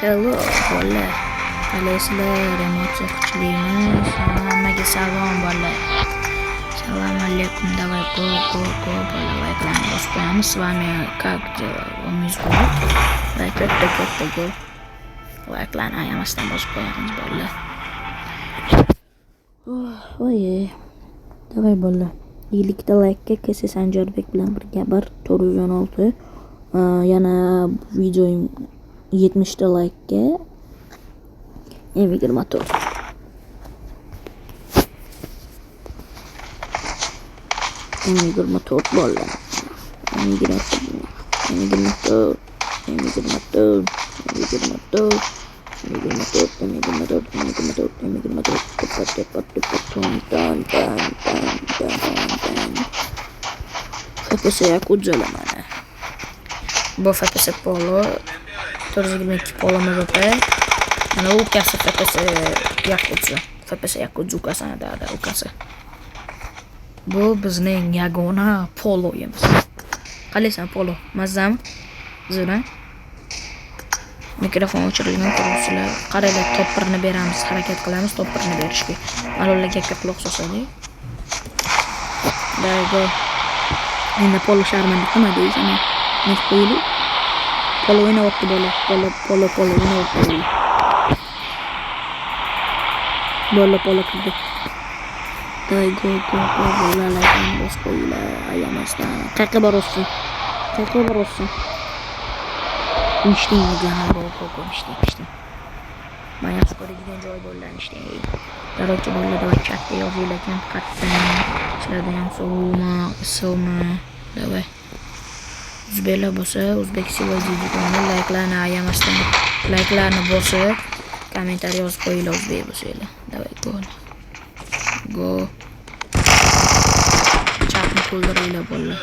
Hello, bola. Qaysizlar? Emotsiya kuchlimiz. Hammaga salom, bola. Assalomu alaykum. Давай, go, bola. Like'larni bosib qo'yamiz. С вами как umid bo'lib. Katta go. Like'larni ayamasdan bosib qo'yamiz, bola. Voy. Давай, bola. 50 like ga KS Sanjarbek bilan birga 416. Yana videoyim 70 like ga M24. M24 bola. M24. FPS Yakuza mana. Bu FPS Polo 422 Polo MVP. Mana u kasa FPS Yakuza. FPS Yakuza ukasini da ukasi. Bu bizning yagona Poloyimiz. Qalaysan Polo? Mazam? Zo'ra. Mikrofon o'chirilgan turibsizlar. Qaranglar, top 1ni beramiz, harakat qilamiz top 1ni berishga. Mana ularga quloq sosadik. Dago. Endi Polo sharmanda nima deysan? Nech qo'ydi? Polo o'ynayapti bola. Polo o'ynayapti. Polo kirdi. Dago bolalardan bos qo'ylar, ayamasdan. Qayerga borasiz? İşte işte. Ben yaxshi ko'radigan joy bo'lgan işte. Короче, bo'ladi va chatda yozinglar ekan, qatdan. Sizlardan ham so'ma. Давай. O'zbeklar bo'lsa, O'zbek sevadigan like'larni ayamasdan, like'larni bosib, kommentariy yozib qo'yinglar o'zbek bo'lsanglar. Давай, go. Chatni to'ldiringlar bo'ldi.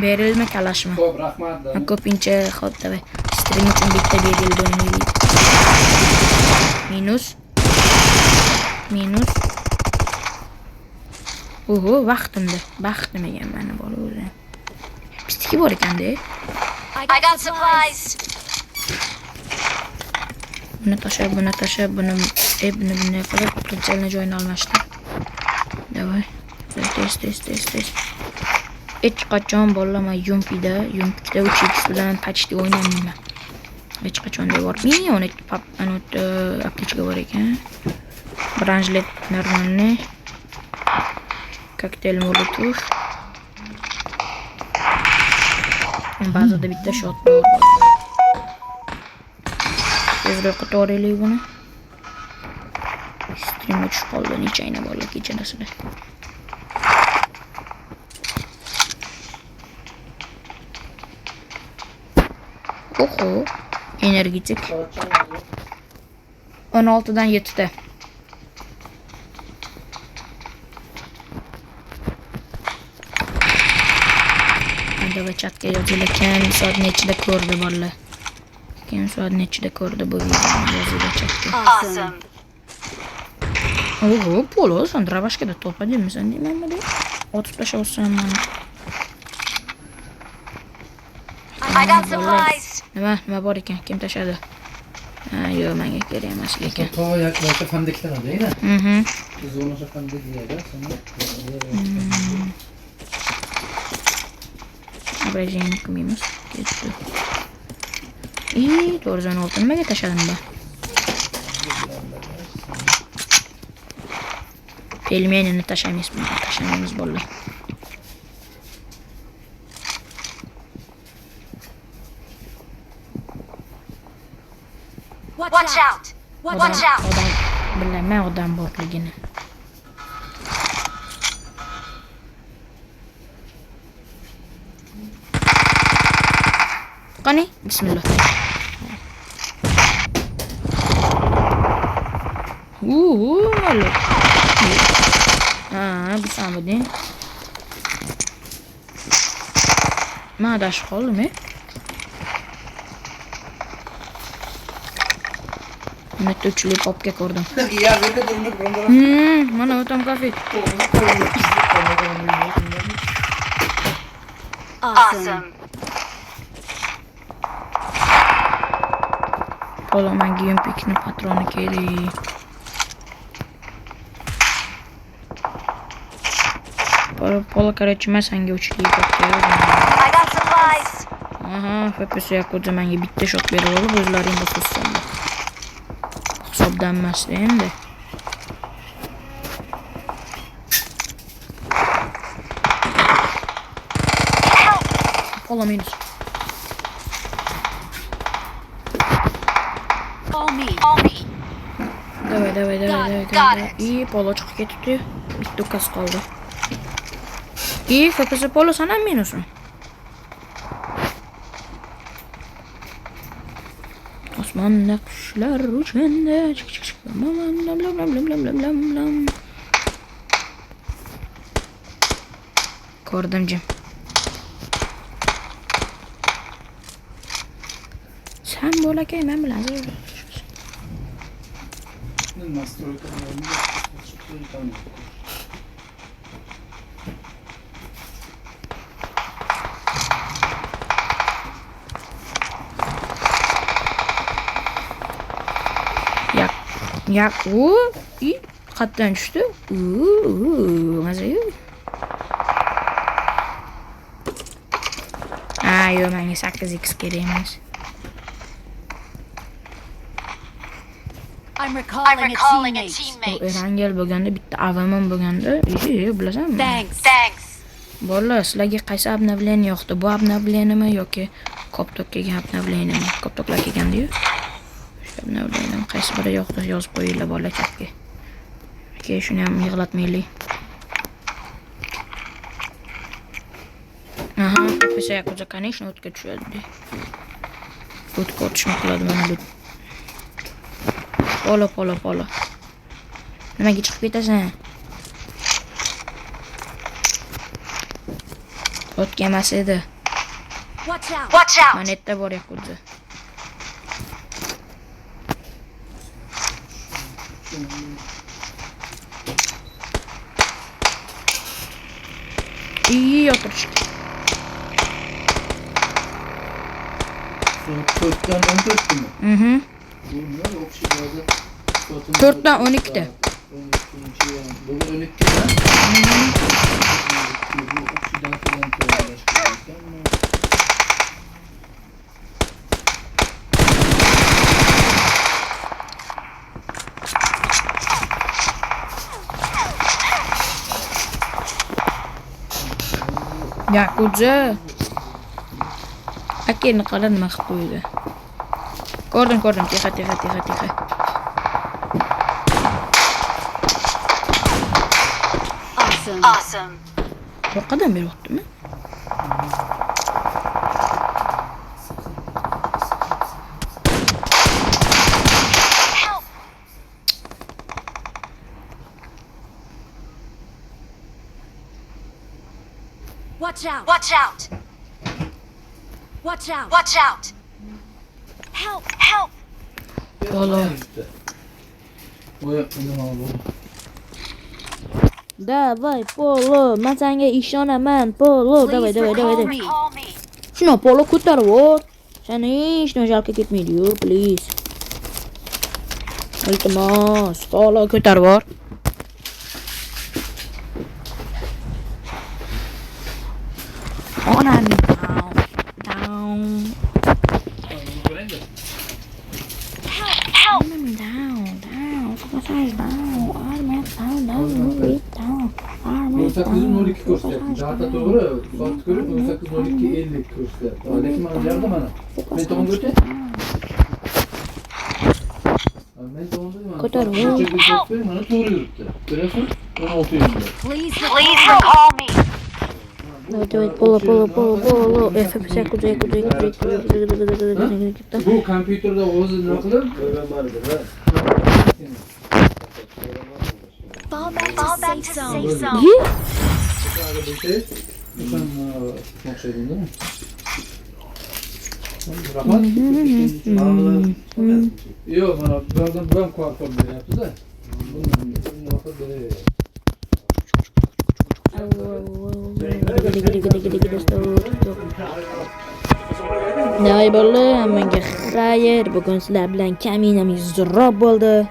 Berilme kalashma. Ko'p rahmat. Ko'pincha hop davay. Stream uchun bitta berildi. Minus. Oho, vaqtim ekan mana bola o'zi. Pistiki bor ekan-da. I got supplies. Buni tashab, buni qilib qilchalni joyini almashdim. Davay. Test. Hech qachon bo'lama yumpida 3x bilan почти o'ynamayman. Hech qachon devormayman. Uni aptechka bor ekan. Branchlet normalniy. Kokteyl molotov. Bazada bitta shot bor. Tezroq to'g'rilaylik buni. Stream tushib qoldi, nechayna bo'ldi kechanasida. Oho, energetik. 16 dan 7 ta. Hadi chatga yozinglar, kim soat nechida ko'rdi bolalar. Kim soat nechida ko'rdi bu videoni yozinglar chatga. Awesome. Oho, Polo, sen dravashkada topadimisan deymanmi? Otib tashlabsan mana. I got supplies. Nima bor ekan? Kim tashladi? Yo'q, menga kerak emas ekan. To'yak bo'lsa fandikdan deydi. Biz uni fandik deydi, sonra. Обращение к минус. И тоже ноль. Nimaga tashladim ben? Pelmenini tashlamaymiz bolalar. Watch out. Bilaman odam borligini. Qani? Bismillah. Alo. Bu samadin. Ma dash qoldimi? Bitta uchli popga ko'rdim. Ya verga durmak bilan Mana o'tam kafe. Awesome. Polo menga yumpikni patroni kerak. Polo короче men senga uchli popga yozdim. I got supplies. Aha, FPS Yakuza menga bitta shot berib olib o'zlaringga qo'shsanglar. Hisoblanmasdi endi. Polo minus. All me. All me. Got it. İyi Polo çıkıp ketibdi. Bitta ukas qoldi. İyi FPS Polo sen ham minusmi? Osmonda qushlar uchganda ko'rdim jim. Sen bo'lakay men bilan Ya iyi kattan düştü. Mazayı. Yo menga 8x kerakmas. I'm recalling a teammate. Erangel bo'lganda bitta avaman bo'lganda, bilasanmi? Thanks. Bolalar, sizlarga qaysi обновление yoqdi? Bu обновлениеmi yoki koptok kelgan обновлениеmi? Koptoklar kelganda-yu. Obnovleniем qaysi biri yoqdi yozib qo'yinglar bola chatga. Keyin shuni ham yig'latmaylik. Aha, FPS Yakuza конечно o'tga tushadi. O'tga o'tishma qiladi mana bu. Polo. Nimaga chiqib ketasan? O'tga emas edi. Watch out. Manetta bor Yakuza. İyi oturuş. Dörtten 14 mü? Hı. Bunlar okşularda. 4'ten 12'de. 12 lan. Bu okşudan falan başka. Yakuza. Akhirnya kalian nima qilib qo'ydi. Ko'rdim, tixa. Awesome. Rofkadan beri o'tdimi? Help. Watch out. Help. Polo. Davay Polo, men senga ishonaman Polo. Davay. Call me. Shuni Polo ko'tarib ol. Sen hech nima jalka ketmaydi-yu, please. Iltimos, Polo ko'tarib ol. Onani down. Help. Down. Armet down. 18-12 ko'rsatyapti. Data to'g'ri, soat ko'rib 18-12-50 ko'rsatyapti. Lekin mana bu yerda mana. Men tomonga o'tay. Men tomonga mana. Ko'tarib ol. Mana to'g'ri yuribdi. Ko'rasizmi? 16 yuribdi. Please recall me. Давай, Polo. FPS Yakuza. Bu kompyuterda o'zi nima qilib? Fall back to safe zone. Yi? Rahat. Yok bana ben kuaför yaptı da. Bunun rahat böyle. Ney bo'ldi? Menga xayr. Bugun sizlar bilan kaminamiz zo'rroq bo'ldi.